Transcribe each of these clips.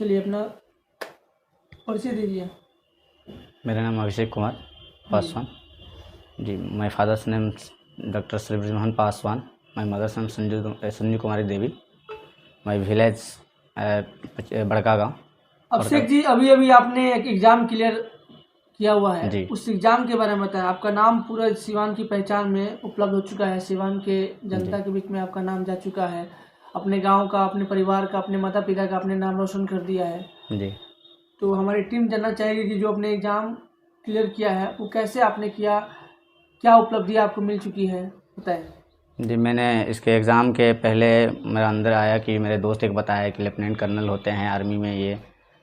चलिए अपना परिचय दीजिए। मेरा नाम Abhishek Kumar Paswan ji. My father's name doctor Shri Brajmohan Paswan. My mother's name Sanju Kumari Devi. My village Badka Gaon. Abhishek ji, अभी अभी आपने एक एग्ज़ाम क्लियर किया हुआ है, जी उस एग्ज़ाम के बारे में बताएं। आपका नाम पूरा सिवान की पहचान में उपलब्ध हो चुका है, सिवान के जनता के बीच में आपका नाम जा चुका है, अपने गांव का, अपने परिवार का, अपने माता पिता का आपने नाम रोशन कर दिया है। जी। तो हमारी टीम जानना चाहेगी कि जो आपने एग्ज़ाम क्लियर किया है वो कैसे आपने किया, क्या उपलब्धि आपको मिल चुकी है, बताएं। जी, मैंने इसके एग्ज़ाम के पहले मेरा अंदर आया कि मेरे दोस्त एक बताया कि लेफ्टिनेंट कर्नल होते हैं आर्मी में, ये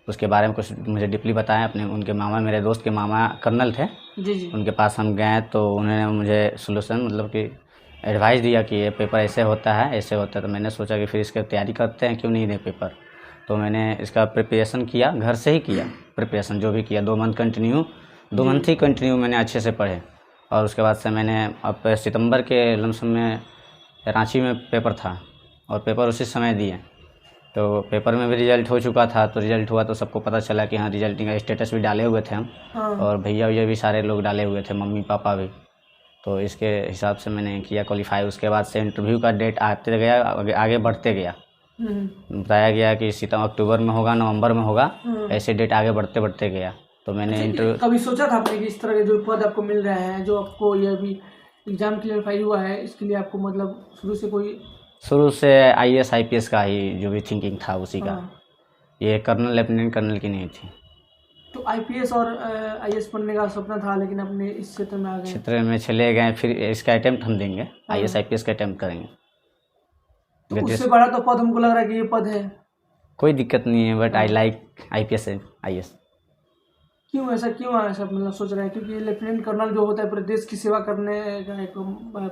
उसके बारे में कुछ मुझे डीपली बताया। अपने उनके मामा, मेरे दोस्त के मामा कर्नल थे, जी जी। उनके पास हम गए तो उन्होंने मुझे सोल्यूशन मतलब कि एडवाइस दिया कि ये पेपर ऐसे होता है, ऐसे होता है। तो मैंने सोचा कि फिर इसकी तैयारी करते हैं, क्यों नहीं दें पेपर। तो मैंने इसका प्रिपरेशन किया, घर से ही किया प्रिपरेशन, जो भी किया 2 मंथ कंटिन्यू, 2 मंथ ही कंटिन्यू मैंने अच्छे से पढ़े। और उसके बाद से मैंने अब सितंबर के लमसम में रांची में पेपर था और पेपर उसी समय दिए। तो पेपर में भी रिजल्ट हो चुका था, तो रिजल्ट हुआ तो सबको पता चला कि हाँ रिजल्ट का स्टेटस भी डाले हुए थे हम, और भैया भैया भी सारे लोग डाले हुए थे, मम्मी पापा भी। तो इसके हिसाब से मैंने किया क्वालिफाई। उसके बाद से इंटरव्यू का डेट आते गया, आगे बढ़ते गया। बताया गया कि अक्टूबर में होगा, नवंबर में होगा, ऐसे डेट आगे बढ़ते बढ़ते गया। तो मैंने इंटरव्यू कभी सोचा था आपने कि इस तरह के जो पद आपको मिल रहे हैं, जो आपको ये अभी एग्ज़ाम क्लियर हुआ है, इसके लिए आपको मतलब शुरू से IAS IPS का ही जो भी थिंकिंग था उसी का। ये कर्नल लेफ्टिनेंट कर्नल की नहीं थी। तो IPS और IAS बनने का सपना था, लेकिन अपने इस क्षेत्र में आ गए, क्षेत्र में चले गए। फिर इसका अटेम्प्ट हम देंगे, IAS IPS का अटेम्प्ट करेंगे। तो उससे बड़ा तो पद हमको लग रहा है कि ये पद है। कोई दिक्कत नहीं है, बट आई लाइक IPS है IAS। क्यों ऐसा मतलब सोच रहे हैं? क्योंकि लेफ्टिनेंट कर्नल जो होता है पूरे देश की सेवा करने का एक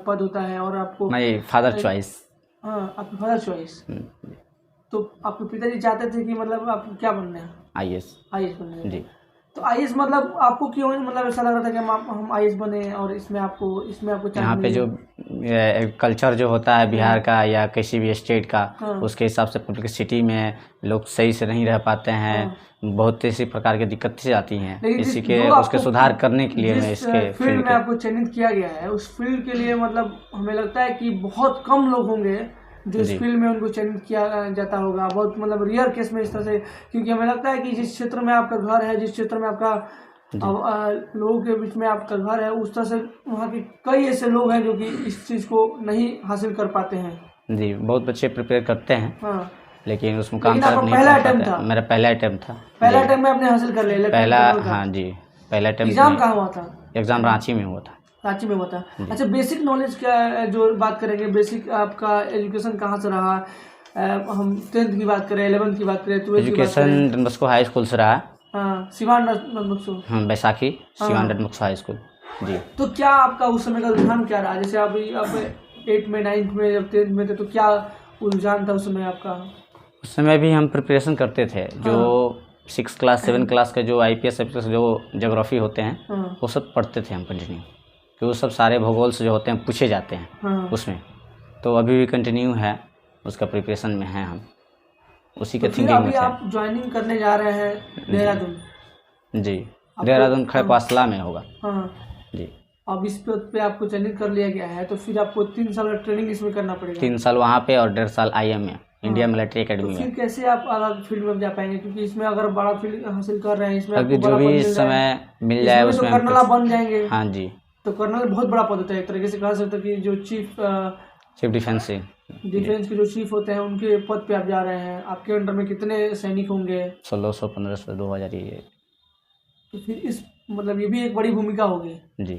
पद होता है, और आपको माई फादर चॉइस। हाँ, आपकी फादर चॉइस। तो आपके पिताजी चाहते थे कि मतलब आपको क्या बनना है? IAS बनना जी। तो IAS मतलब आपको क्यों मतलब ऐसा लग रहा था कि हम IAS बने, और इसमें आपको यहाँ पे जो कल्चर जो होता है बिहार का या किसी भी स्टेट का, उसके हिसाब से पब्लिसिटी में लोग सही से नहीं रह पाते हैं, बहुत ऐसी प्रकार की दिक्कतें आती हैं। इसी के उसके सुधार करने के लिए मैं इसके फील्ड में आपको चयनित किया गया है, उस फील्ड के लिए मतलब हमें लगता है कि बहुत कम लोग होंगे जो इस फील्ड में उनको चयनित किया जाता होगा, बहुत मतलब रियर केस में इस तरह से। क्योंकि हमें लगता है कि जिस क्षेत्र में आपका घर है, जिस क्षेत्र में आपका लोगों के बीच में आपका घर है, उस तरह से वहाँ के कई ऐसे लोग हैं जो कि इस चीज़ को नहीं हासिल कर पाते हैं। जी, बहुत बच्चे प्रिपेयर करते हैं, हाँ, लेकिन उस मुकाम तक नहीं पहला पहुंच अटेम्प्ट पाते। था। मेरा पहला अटेम्प्ट था। पहला अटेम्प्ट में आपने हासिल कर लिया पहला, हाँ जी, पहला अटेम्प्ट। एग्जाम कहाँ हुआ था? एग्जाम रांची में हुआ था। रांची में हुआ था। अच्छा, बेसिक नॉलेज क्या जो बात करेंगे, बेसिक आपका एजुकेशन कहाँ से रहा? हम 10th की बात करें, 11th की बात करें, 12th की बात करें। Education Don Bosco high school से रहा। हाँ, सिवान डॉन बॉस्को। हाँ, Baisakhi Siwan Don Bosco high school ji. तो क्या आपका उस समय का रुझान क्या रहा? जैसे अभी आप 8th में, 9th में, जब 10th में थे, तो क्या रुझान था उस समय आपका? उस समय भी हम प्रिपरेशन करते थे। जो 6 क्लास 7 क्लास के जो IPS जो ज्योग्राफी होते हैं, वो सब पढ़ते थे हम कंटिन्यू, कि वो सब सारे भूगोल से जो होते हैं पूछे जाते हैं उसमें। तो अभी भी कंटिन्यू है, उसका प्रिपरेशन में है हम, उसी के थिंकिंग में थे। आप ज्वाइनिंग करने जा रहे हैं देहरादून? जी, देहरादून खड़कवासला में होगा। हाँ जी। अब इस पे आपको चयनित कर लिया गया है, तो फिर आपको 3 साल का ट्रेनिंग इसमें करना पड़ेगा। 3 साल वहाँ पे और 1.5 साल IM में, इंडिया मिलिट्री एकेडमी में। तो फिर कैसे आप अलग फील्ड में जा पाएंगे? क्योंकि इसमें अगर बड़ा फील्ड हासिल कर रहे हैं, इसमें आपको जो भी इस समय मिल जाए उसमें तो कर्नल बन जाएंगे। हाँ जी। तो कर्नल बहुत बड़ा पद होता है, एक तरीके से कह सकते हैं कि जो चीफ डिफेंस के जो चीफ होते हैं, उनके पद पे आप जा रहे हैं। आपके अंडर में कितने सैनिक होंगे? 1600, 1500, 2000 ये। तो फिर इस मतलब ये भी एक बड़ी भूमिका होगी जी।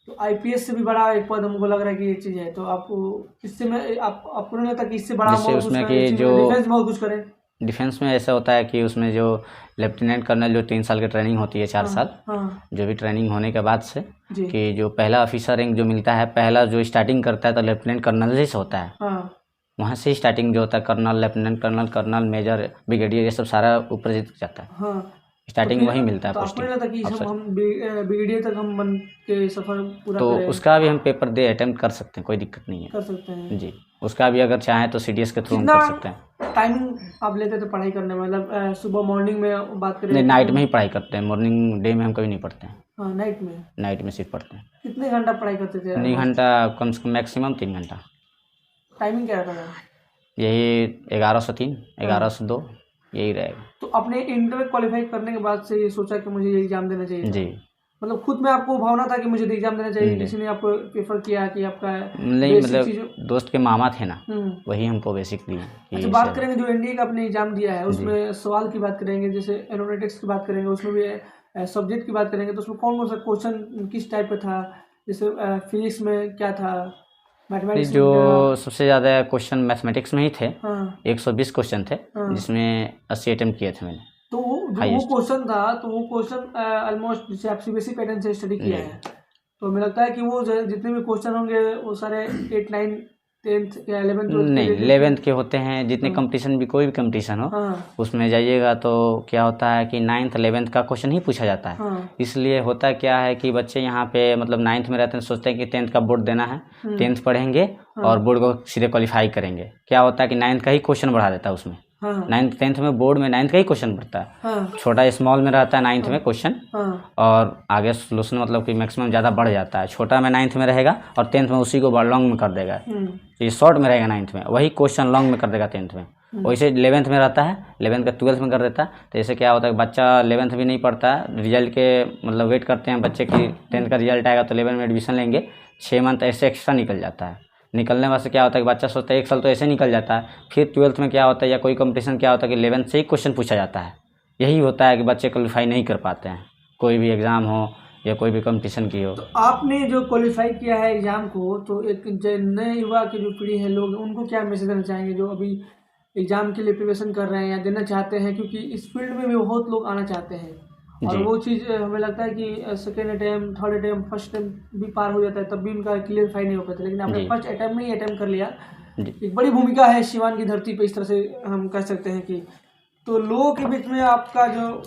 तो IPS से भी बड़ा एक पद हमको लग रहा है कि ये चीज़ है। तो आपको इससे में आपको नहीं लगता कि इससे बड़ा उसमें कि जो डिफेंस में कुछ करें? डिफेंस में ऐसा होता है कि उसमें जो लेफ्टिनेंट कर्नल जो 3 साल की ट्रेनिंग होती है, 4 साल, जो भी ट्रेनिंग होने के बाद से कि जो पहला ऑफिसर रैंक जो मिलता है, पहला जो स्टार्टिंग करता है तो लेफ्टिनेंट कर्नल ही से होता है। वहाँ से स्टार्टिंग जो होता है colonel, lieutenant colonel, colonel, major, brigadier, ये सब सारा ऊपर जाता है। स्टार्टिंग फिर वही मिलता है तो आपको नहीं लगता कि अवसर। हम ब्रिगेडियर तक हम बन के सफर पूरा तो करें, उसका भी हम पेपर दे अटेम्प्ट कर सकते हैं, कोई दिक्कत नहीं कर है सकते हैं? जी। उसका भी अगर चाहें तो CDS के थ्रू हम कितना कर सकते हैं। टाइमिंग आप लेते थे पढ़ाई करने में, मतलब सुबह मॉर्निंग में बात करें नहीं, तो नाइट में ही पढ़ाई करते हैं, मॉर्निंग डे में हम कभी नहीं पढ़ते हैं, हाँ नाइट में नाइट में सिर्फ पढ़ते हैं। कितने घंटा पढ़ाई करते थे 3 ऑलमोस्ट? घंटा, कम से कम मैक्सिमम 3 घंटा। टाइमिंग क्या रहता था? यही 11 से 3, 11 हाँ। से 2, यही रहेगा तो अपने इंटर क्वालिफाई करने के बाद से ये सोचा कि मुझे ये एग्जाम देना चाहिए था, जी। मतलब खुद में आपको भावना था कि मुझे एग्जाम देना चाहिए, जी। किसी ने आपको प्रेफर किया कि आपका नहीं, बेसिक मतलब चीज़? दोस्त के मामा थे ना, हम्म। वही हमको बेसिक दिए कि अच्छा, इससे बात करेंगे जो एनडीए का आपने एग्जाम दिया है जी। उसमें सवाल की बात करेंगे, जैसे एरोनॉटिक्स की बात करेंगे, उसमें भी सब्जेक्ट की बात करेंगे, तो उसमें कौन कौन सा क्वेश्चन किस टाइप का था? जैसे फिजिक्स में क्या था, नहीं, मैथमेटिक्स में जो क्या? सबसे ज़्यादा क्वेश्चन मैथमेटिक्स में ही थे। हाँ 120 क्वेश्चन थे, हाँ। जिसमें 80 अटेम्प्ट किए थे मैंने, तो वो जो वो हाईएस्ट क्वेश्चन था, तो वो क्वेश्चन ऑलमोस्ट जैसे आप सीबीएसई पैटर्न से स्टडी किया जी। है, तो मुझे लगता है कि वो जितने भी क्वेश्चन होंगे वो सारे 8 9 10th या 11th 12th के नहीं, रिलेटेड। 11th के होते हैं, जितने हाँ कंपटीशन भी, कोई भी कंपटीशन हो हाँ उसमें जाइएगा तो क्या होता है कि 9th 11th का क्वेश्चन ही पूछा जाता है। हाँ। इसलिए होता क्या है कि बच्चे यहाँ पे मतलब 9th में रहते हैं, सोचते हैं कि 10th का बोर्ड देना है, हम्म। 10th पढ़ेंगे और बोर्ड को सीधे क्वालिफाई करेंगे। क्या होता है कि 9th का ही क्वेश्चन बढ़ा देता है उसमें, हाँ 9th 10th में बोर्ड में 9th का ही क्वेश्चन पड़ता है, हाँ छोटा स्मॉल में रहता है 9th में क्वेश्चन, हाँ। और आगे सोल्यूशन मतलब कि मैक्सिमम ज़्यादा बढ़ जाता है। छोटा में 9th में रहेगा और 10th में उसी को लॉन्ग में कर देगा, ये शॉर्ट में रहेगा 9th में, वही क्वेश्चन लॉन्ग में कर देगा 10th में। वैसे 11th में रहता है, 11th का 12th में कर देता है। तो ऐसे क्या होता है कि बच्चा 11th भी नहीं पढ़ता है, रिजल्ट के मतलब वेट करते हैं बच्चे की 10th का रिजल्ट आएगा तो 11th में एडमिशन लेंगे, 6 मंथ ऐसे एक्स्ट्रा निकल जाता है। निकलने वास्ते क्या होता है कि बच्चा सोचता है 1 साल तो ऐसे निकल जाता है, फिर 12th में क्या होता है या कोई कंपटीशन क्या होता है कि 11th से ही क्वेश्चन पूछा जाता है। यही होता है कि बच्चे क्वालिफाई नहीं कर पाते हैं, कोई भी एग्ज़ाम हो या कोई भी कंपटीशन की हो। तो आपने जो क्वालिफाई किया है एग्जाम को, तो एक जो नए युवा की जो पीढ़ी है लोग, उनको क्या मैसेज देना चाहेंगे जो अभी एग्जाम के लिए प्रिपरेशन कर रहे हैं या देना चाहते हैं, क्योंकि इस फील्ड में भी बहुत लोग आना चाहते हैं और जी। वो चीज़ हमें लगता है कि second attempt, third attempt, first attempt भी पार हो जाता है, तब भी उनका क्लियरफाई नहीं हो पाता, लेकिन आपने जी। फर्स्ट अटैम्प्ट में ही अटैम्प्ट कर लिया। जी। एक बड़ी भूमिका है शिवान की धरती पे, इस तरह से हम कह सकते हैं कि, तो लोगों के बीच में आपका जो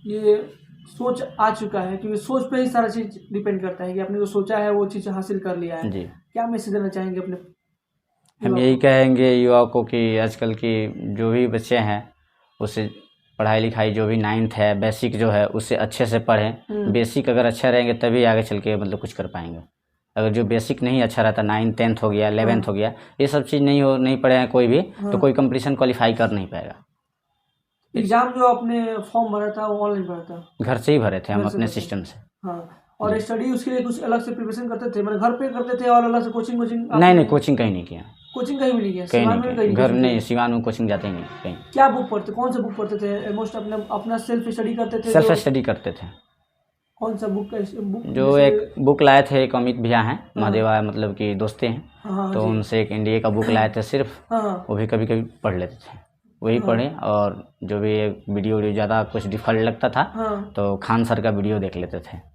ये सोच आ चुका है, क्योंकि सोच पे ही सारा चीज़ डिपेंड करता है कि आपने जो सोचा है वो चीज़ हासिल कर लिया है। जी। क्या मैसेज देना चाहेंगे अपने हम युवा यही को? कहेंगे युवाओं को कि आजकल की जो भी बच्चे हैं उससे पढ़ाई लिखाई जो भी 9th है बेसिक जो है उससे अच्छे से पढ़ें। बेसिक अगर अच्छा रहेंगे तभी आगे चल के मतलब कुछ कर पाएंगे। अगर जो बेसिक नहीं अच्छा रहता, 9th 10th हो गया, 11th हो गया, ये सब चीज़ नहीं पढ़े हैं कोई भी, तो कोई कंपटीशन क्वालिफाई कर नहीं पाएगा। एग्जाम जो आपने फॉर्म भरा था वो ऑनलाइन भरा था? घर से ही भरे थे हम घर से अपने भरे थे? सिस्टम से। हाँ। और स्टडी उसके लिए कुछ अलग से प्रिपरेशन करते थे, मतलब घर पे करते थे और अलग से कोचिंग नहीं, कोचिंग कहीं नहीं किया, कोचिंग कहीं भी नहीं किया? कहीं सिवान नहीं में किया, कहीं घर कोचिंग नहीं, किया? सिवान में कोचिंग जाते ही नहीं कहीं। क्या बुक पढ़ते, कौन सा बुक पढ़ते थे? ऑलमोस्ट अपना अपना सेल्फ स्टडी करते थे? सेल्फ स्टडी करते थे। कौन सा बुक जो एक बुक लाए थे, एक अमित भैया हैं, हाँ। महादेवा मतलब कि दोस्ते हैं, हाँ तो जी। उनसे एक इंडिया का बुक लाए थे सिर्फ, हाँ वो भी कभी कभी पढ़ लेते थे, वही पढ़े। और जो भी वीडियो ज़्यादा कुछ डिफिकल्ट लगता था हाँ। तो खान सर का वीडियो देख लेते थे।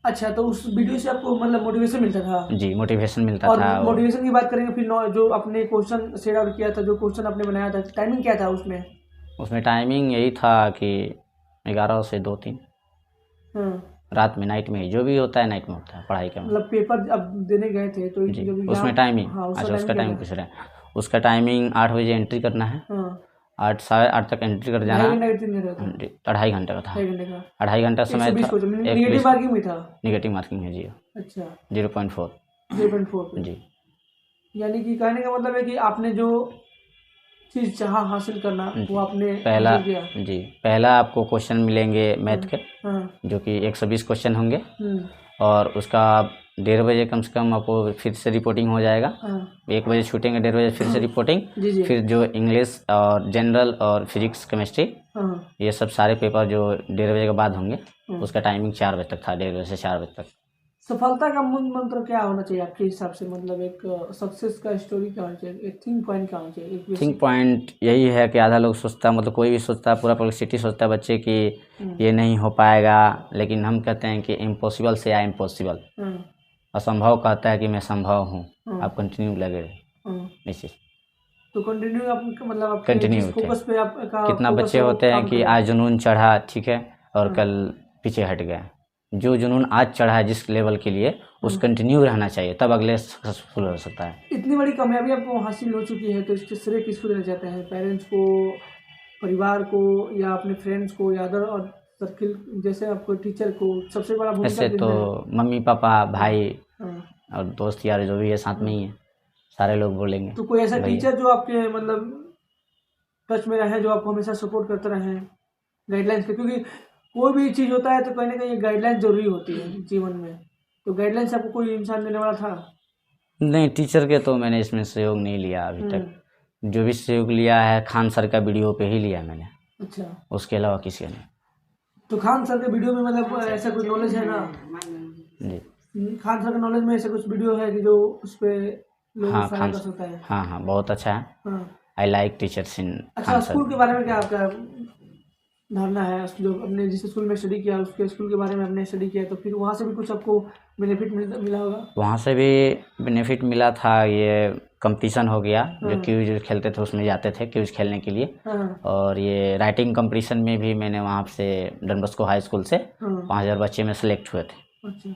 अच्छा, तो उस वीडियो से आपको मतलब मोटिवेशन मिलता था? जी, मोटिवेशन मिलता और था। मोटिवेशन की बात करेंगे फिर जो आपने क्वेश्चन सेट आउट किया था, जो क्वेश्चन आपने बनाया था, टाइमिंग क्या था उसमें? उसमें टाइमिंग यही था कि 11 से 2-3 हाँ। रात में, नाइट में ही जो भी होता है नाइट में होता है पढ़ाई का। मतलब पेपर अब देने गए थे तो जी, जब उसमें टाइमिंग, हाँ अच्छा उसका टाइमिंग क्या पूछ रहे हैं। उसका टाइमिंग 8 बजे एंट्री करना है, था? हाँ। 8 साढ़े 8 तक एंट्री कर जाना। 2.5 घंटे का 3 घंटे का था? जी, 2.5 घंटे का था, 2.5 घंटे का 2.5 घंटा समय 120 था। क्वेश्चन निगेटिव मार्किंग में था? निगेटिव मार्किंग है जी, अच्छा, 0.4 0.4 पे। जी। यानी कि कहने का मतलब है कि आपने जो चीज़ चाहा हासिल करना वो आपने पहला हासिल किया। जी, पहला आपको क्वेश्चन मिलेंगे मैथ के, हाँ। जो कि 120 क्वेश्चन होंगे, हम्म। और उसका 1:30 बजे कम से कम आपको फिर से रिपोर्टिंग हो जाएगा। हाँ 1 बजे छूटेंगे, 1:30 बजे फिर से रिपोर्टिंग। जी जी। फिर जो इंग्लिश और जनरल और फिजिक्स केमिस्ट्री, हाँ ये सब सारे पेपर जो 1:30 बजे के बाद होंगे, उसका टाइमिंग 4 बजे तक था, 1:30 बजे से 4 बजे तक। सफलता का मूल मंत्र क्या होना चाहिए आपके हिसाब से, मतलब एक सक्सेस का स्टोरी क्या होना चाहिए, एक थिंक पॉइंट क्या होना चाहिए, एक थिंक बेसिक? पॉइंट यही है कि आधा लोग सोचता है, मतलब कोई भी सोचता है, पूरा पब्लिसिटी सोचता है बच्चे कि ये नहीं हो पाएगा, लेकिन हम कहते हैं कि इम्पॉसिबल से आई इम्पॉसिबल, असंभव कहता है कि मैं संभव हूँ। आप कंटिन्यू लगे रहे इस चीज़। तो कंटिन्यू आप मतलब आप कंटिन्यू फोकस पे आपका कितना बच्चे होते हैं कि आज जुनून चढ़ा, ठीक है, और कल पीछे हट गए। जो जुनून आज चढ़ा है जिस लेवल के लिए, उस कंटिन्यू रहना चाहिए, तब अगले सक्सेसफुल हो सकता है। इतनी बड़ी कामयाबी आपको हासिल हो चुकी है तो इसके श्रेय किसको देना चाहते हैं? पेरेंट्स को, परिवार को, या अपने फ्रेंड्स को, या अदर और सर्किल जैसे आपको टीचर को? सबसे बड़ा भूमिका ऐसे तो मम्मी पापा, भाई और दोस्त यार जो भी है साथ में ही है, सारे लोग बोलेंगे। तो कोई ऐसा टीचर जो आपके मतलब टच में रहे, जो आपको हमेशा सपोर्ट करते रहे गाइडलाइंस के? क्योंकि कोई भी चीज़ होता है तो कहीं ना कहीं गाइडलाइन जरूरी होती है जीवन में, तो गाइडलाइन से आपको कोई इंसान देने वाला था? नहीं, टीचर के तो मैंने इसमें सहयोग नहीं लिया अभी तक। जो भी सहयोग लिया है खान सर का वीडियो पे ही लिया मैंने। अच्छा, उसके अलावा किसी ने। तो खान सर के वीडियो में मतलब ऐसा कुछ नॉलेज है ना जी? खान सर के नॉलेज में ऐसा कुछ वीडियो है कि जो उस पे लोगों को सहायता कर सकता है? हाँ, बहुत अच्छा है। हाँ। आई लाइक टीचर्स इन अच्छा, स्कूल के बारे में क्या आपका धारणा है? जो अपने जिस स्कूल में स्टडी किया, उसके स्कूल के बारे में आपने स्टडी किया, तो फिर वहाँ से भी कुछ आपको बेनिफिट मिला होगा? वहाँ से भी बेनिफिट मिला था। ये कंपटीशन हो गया, जो क्यूज खेलते थे उसमें जाते थे क्यूज खेलने के लिए। और ये राइटिंग कंपटीशन में भी मैंने वहाँ से डॉन बॉस्को हाई स्कूल से 5000 बच्चे में सेलेक्ट हुए थे। अच्छा,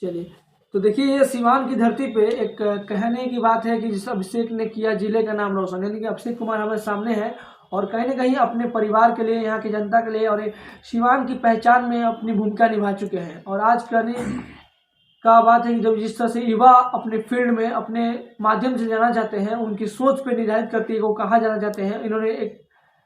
चलिए। तो देखिए, ये सिवान की धरती पे एक कहने की बात है कि जिस अभिषेक ने किया जिले का नाम रोशन, यानी कि अभिषेक कुमार हमारे सामने है और कहीं ना कहीं अपने परिवार के लिए, यहाँ की जनता के लिए और सिवान की पहचान में अपनी भूमिका निभा चुके हैं। और आज कहने का बात है कि जब जिस तरह से युवा अपने फील्ड में अपने माध्यम से जाना चाहते हैं, उनकी सोच पे निर्धारित करती है वो कहाँ जाना चाहते हैं, इन्होंने एक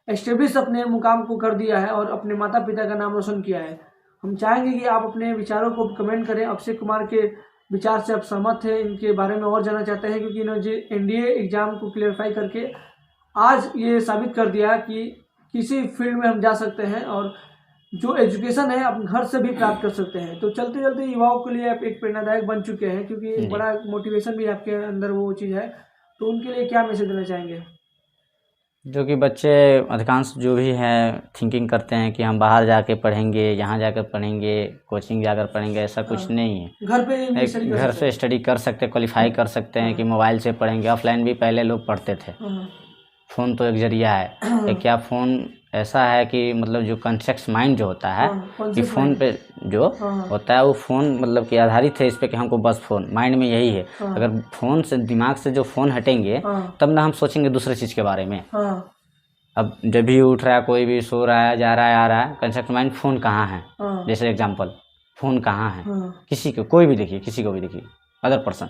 एस्टेब्लिश अपने मुकाम को कर दिया है और अपने माता पिता का नाम रोशन किया है। हम चाहेंगे कि आप अपने विचारों को कमेंट करें। अभिषेक कुमार के विचार से आप सहमत हैं, इनके बारे में और जानना चाहते हैं, क्योंकि इन्होंने एनडीए एग्जाम को क्लियरफाई करके आज ये साबित कर दिया कि किसी फील्ड में हम जा सकते हैं और जो एजुकेशन है अपने घर से भी प्राप्त कर सकते हैं। तो चलते चलते युवाओं के लिए आप एक प्रेरणादायक बन चुके हैं, क्योंकि एक बड़ा मोटिवेशन भी आपके अंदर वो चीज़ है। तो उनके लिए क्या मैसेज देना चाहेंगे? जो कि बच्चे अधिकांश जो भी हैं थिंकिंग करते हैं कि हम बाहर जाके पढ़ेंगे, यहाँ जाकर पढ़ेंगे, कोचिंग जाकर पढ़ेंगे, ऐसा कुछ नहीं है। घर पे स्टडी कर सकते हैं, क्वालिफाई कर सकते हैं कि मोबाइल से पढ़ेंगे। ऑफलाइन भी पहले लोग पढ़ते थे। फ़ोन तो एक जरिया है। क्या फ़ोन ऐसा है कि मतलब जो कॉन्शियस माइंड जो होता है कि फ़ोन पे जो होता है वो फ़ोन मतलब कि आधारित है इस पे कि हमको बस फ़ोन, माइंड में यही है। अगर फ़ोन से, दिमाग से जो फ़ोन हटेंगे तब ना हम सोचेंगे दूसरे चीज़ के बारे में। अब जब भी उठ रहा है, कोई भी सो रहा है, जा रहा है, आ रहा है, कॉन्शियस माइंड फ़ोन कहाँ है, जैसे एग्जाम्पल फ़ोन कहाँ है, किसी को, कोई भी देखिए, किसी को भी देखिए, अदर पर्सन,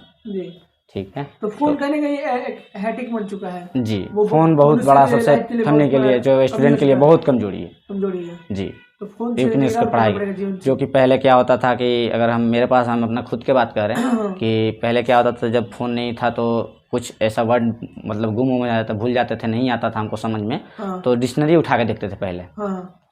ठीक है। तो फोन कहने का ये एक हैटिक बन चुका है जी। फोन बहुत बड़ा सबसे पढ़ने के लिए, जो स्टूडेंट के लिए बहुत कमजोरी है जी। तो फोन वीकनेस के पढ़ाई, जो कि पहले क्या होता था कि अगर हम मेरे पास, हम अपना खुद के बात कर रहे हैं कि पहले क्या होता था जब फ़ोन नहीं था तो कुछ ऐसा वर्ड मतलब गुम हो जाता था, भूल जाते थे, नहीं आता था हमको समझ में, तो डिक्शनरी उठा के देखते थे पहले।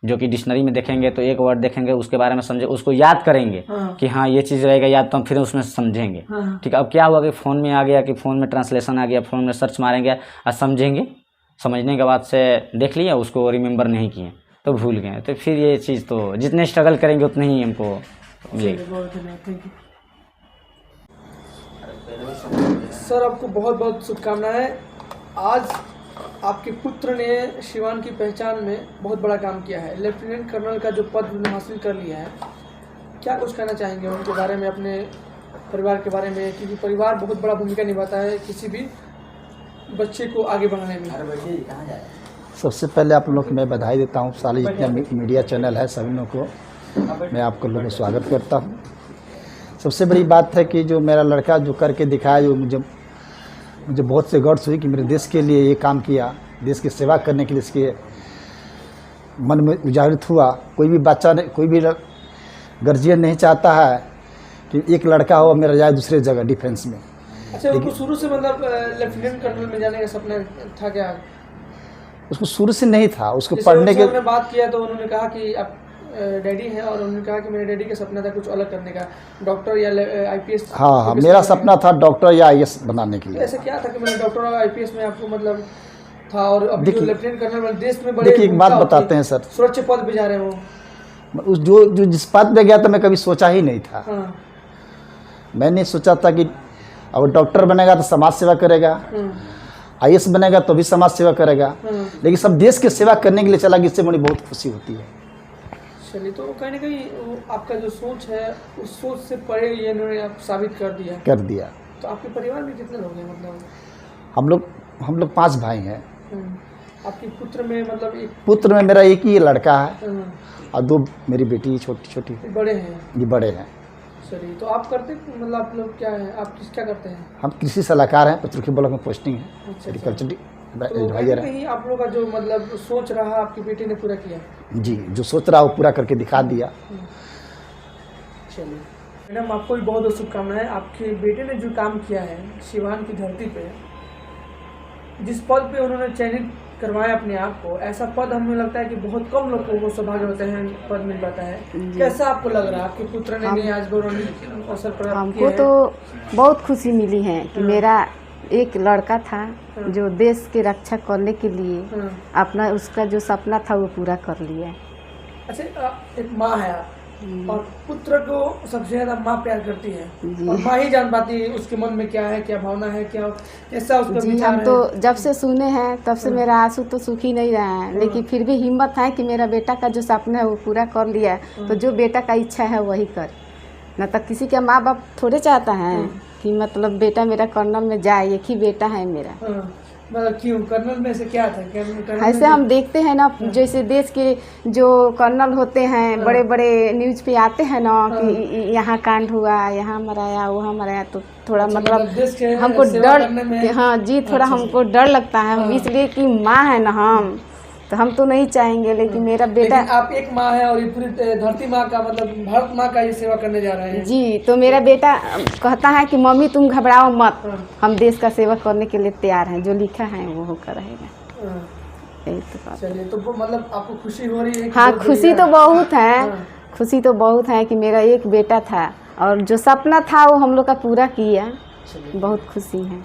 जो कि डिक्शनरी में देखेंगे तो एक वर्ड देखेंगे, उसके बारे में समझे, उसको याद करेंगे कि हाँ ये चीज़ रहेगा याद, तो हम फिर उसमें समझेंगे। ठीक है। अब क्या हुआ कि फ़ोन में आ गया कि फ़ोन में ट्रांसलेशन आ गया, फ़ोन में सर्च मारेंगे और समझेंगे, समझने के बाद से देख लिया, उसको रिमेंबर नहीं किए तो भूल गए। तो फिर ये चीज़ तो जितने स्ट्रगल करेंगे उतने ही हमको मिलेगी। सर आपको बहुत बहुत शुभकामनाएं। आज आपके पुत्र ने सिवान की पहचान में बहुत बड़ा काम किया है, लेफ्टिनेंट कर्नल का जो पद उन्होंने हासिल कर लिया है। क्या कुछ कहना चाहेंगे उनके बारे में, अपने परिवार के बारे में? क्योंकि परिवार बहुत बड़ा भूमिका निभाता है किसी भी बच्चे को आगे बढ़ाने में। सबसे पहले आप लोग को मैं बधाई देता हूँ। सारे जितना मीडिया चैनल है सभी लोगों को मैं आपको लोगों को स्वागत करता हूँ। सबसे बड़ी बात है कि जो मेरा लड़का जो करके दिखाया, जो मुझे बहुत से गौर हुई कि मेरे देश के लिए ये काम किया, देश की सेवा करने के लिए इसके मन में उजागरित हुआ। कोई भी बच्चा, कोई भी गार्जियन नहीं चाहता है कि एक लड़का हो मेरा जाए दूसरे जगह डिफेंस में। अच्छा, उनको शुरू से मतलब लेफ्टिनेंट कर्नल में जाने का सपना था क्या? उसको शुरू से नहीं था, उसको पढ़ने के बात किया तो उन्होंने कहा कि आप डैडी हैं, और उन्होंने कहा कि मेरे डैडी का सपना था कुछ अलग करने का, डॉक्टर या आईपीएस। हाँ, मेरा सपना था डॉक्टर या आईएएस बनाने के लिए। ऐसा क्या था कि मैंने डॉक्टर और आईपीएस में आपको मतलब था, और अभी जो लेफ्टिनेंट कर्नल देश में बड़े, देखिए एक बात बताते हैं सर, सुरक्षा पद पे जा रहे हो। उस जो जिस पद पे गया था मैं कभी सोचा ही नहीं था। मैंने सोचा था कि अगर डॉक्टर बनेगा तो समाज सेवा करेगा, IAS बनेगा तो भी समाज सेवा करेगा, लेकिन सब देश की सेवा करने के लिए चला गया, इससे बड़ी बहुत खुशी होती है। चलिए, तो कहीं ना कहीं आपका जो सोच है उस सोच से परे ये इन्होंने आप साबित कर दिया। तो आपके परिवार में कितने लोग हैं? मतलब हम लोग 5 भाई हैं। आपके पुत्र में मतलब एक पुत्र में मेरा एक ही लड़का है और 2 मेरी बेटी छोटी बड़े हैं। ये बड़े हैं। चलिए, तो आप करते मतलब आप लोग क्या है, आप क्या करते हैं? हम कृषि सलाहकार हैं, पचरुखी ब्लॉक में पोस्टिंग है, अच्छा। एग्रीकल्चर तो एडवाइजर है। कहीं आप लोग का जो मतलब सोच रहा आपकी बेटी ने पूरा किया? जी, जो सोच रहा वो पूरा करके दिखा दिया। चलिए मैडम, आपको भी बहुत बहुत शुभकामनाएं। आपके बेटे ने जो काम किया है सिवान की धरती पे, जिस पद पे उन्होंने चयनित करवाया अपने आप को, ऐसा पद हमें लगता है कि बहुत कम लोगों को सौभाग्य होते हैं पद मिल पाता है। कैसा आपको लग रहा है? आपके पुत्र ने भी आज गौरवान्वित अवसर प्राप्त हमको किया है। तो बहुत खुशी मिली है कि मेरा एक लड़का था जो देश की रक्षा करने के लिए अपना उसका जो सपना था वो पूरा कर लिया। अच्छा, एक माँ है आप, और पुत्र को सबसे ज्यादा माँ प्यार करती है, और माँ ही जान पाती है उसके मन में क्या है, क्या भावना है, क्या कैसा उसका जी। विचार हम है। तो जब से सुने हैं तब से मेरा आंसू तो सूख ही नहीं रहा है, लेकिन फिर भी हिम्मत है कि मेरा बेटा का जो सपना है वो पूरा कर लिया है। तो जो बेटा का इच्छा है वही कर, न तो किसी का माँ बाप थोड़े चाहता है कि मतलब बेटा मेरा कर्नल में जाए। एक ही बेटा है मेरा। मतलब क्यों कर्नल में से क्या था? ऐसे हम देखते हैं ना, जैसे देश के जो कर्नल होते हैं बड़े बड़े न्यूज पे आते हैं ना कि यहाँ कांड हुआ, यहाँ मराया, वहाँ मराया, तो थोड़ा मतलब हमको डर, हाँ जी, थोड़ा हमको डर लगता है। इसलिए कि माँ है ना हम, तो हम तो नहीं चाहेंगे, लेकिन मेरा बेटा। लेकिन आप एक माँ है और ये पूरी धरती माँ का मतलब भारत माँ का ये सेवा करने जा रहे हैं। जी, तो मेरा बेटा कहता है कि मम्मी तुम घबराओ मत, हम देश का सेवा करने के लिए तैयार हैं, जो लिखा है वो होकर रहेगा। यही तो बात। चलिए, तो मतलब आपको खुशी हो रही है? हाँ, खुशी तो बहुत है। खुशी तो बहुत है कि मेरा एक बेटा था और जो सपना था वो हम लोग का पूरा किया। बहुत खुशी है।